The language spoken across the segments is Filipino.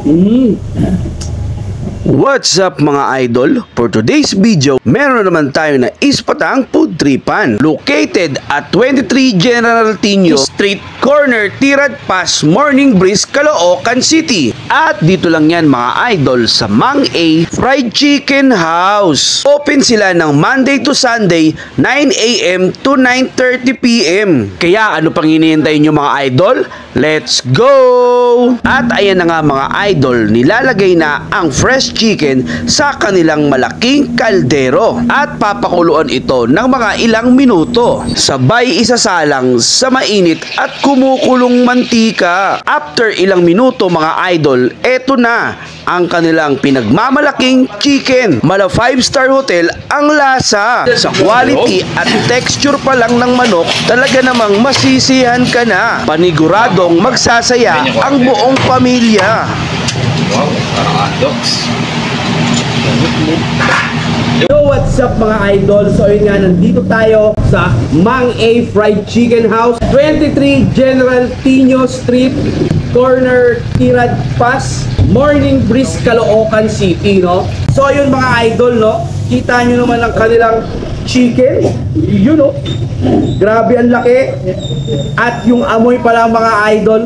Mm. What's up mga idol? For today's video, meron naman tayo na ispatang food tripan. Located at 23 General Tinio Street, corner Tirad Pass, Morning Breeze, Caloocan City. At dito lang yan mga idol sa Mang A Fried Chicken House. Open sila ng Monday to Sunday, 9 AM to 9:30 PM. Kaya ano pang hinihintay nyo mga idol? Let's go! At ayan na nga mga idol, nilalagay na ang fresh chicken sa kanilang malaking kaldero at papakuluan ito ng mga ilang minuto. Sabay isasalang sa mainit at kumukulong mantika. After ilang minuto mga idol, eto na ang kanilang pinagmamalaking chicken. Mala 5-star hotel ang lasa. Sa quality at texture pa lang ng manok, talaga namang masisihan ka na. Paniguradong magsasaya ang buong pamilya. Wow, parang hotdogs. Yo, what's up mga idol? So yun nga, nandito tayo sa Mang A Fried Chicken House, 23 General Tinio Street, corner Tirad Pass, Morning Breeze, Caloocan City, no? So yun mga idol, no? Kita nyo naman ang kanilang chicken. Yun, no? Grabe ang laki. At yung amoy pala mga idol,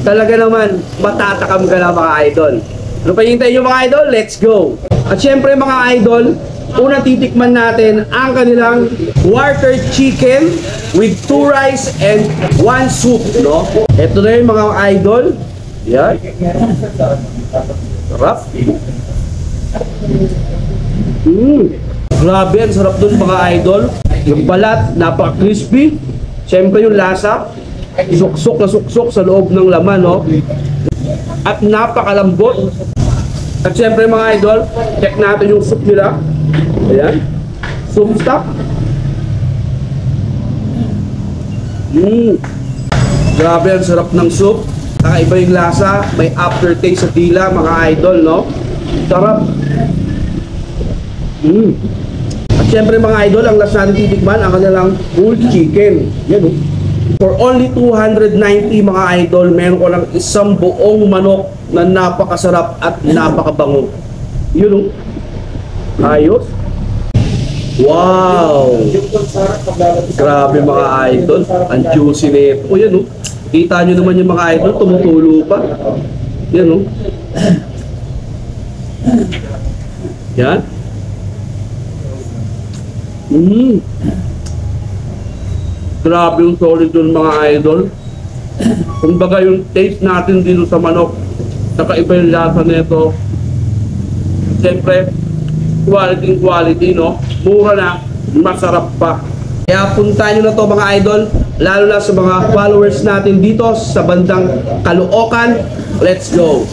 talaga naman matatakam ka na mga idol. Ano pa hintayin nyo mga idol? Let's go! At syempre mga idol, unang titikman natin ang kanilang quarter chicken with 2 rice and 1 soup, no? Ito na yung mga idol. Yan. Sarap. Grabe, ang sarap dun mga idol. Yung balat, napaka-crispy. Syempre yung lasa, suksok na suksok sa loob ng laman, no? At napakalambot. At syempre mga idol, check natin yung soup nila. Ayan. Soup stock. Grabe, ang sarap ng soup. Kakaiba yung lasa. May aftertaste sa dila mga idol, no? Sarap. At syempre mga idol, ang last natin titikman, ang kanilang whole chicken. Yan, oh. For only 290 mga idol, meron ko lang isang buong manok na napakasarap at napakabango. Yun, oh. Ayos. Wow! Grabe mga idol. Ang juicy nito. O yan, oh. Kita nyo naman yung mga idol, tumutulo pa. Yan, oh. Yan. Grabe yung solid dun mga idol. Kumbaga yung taste natin dito sa manok, nakaiba yung lasa nito. Siyempre, quality, no? Mura na, masarap pa. Kaya puntahan nyo na to mga idol, lalo na sa mga followers natin dito sa bandang Caloocan. Let's go!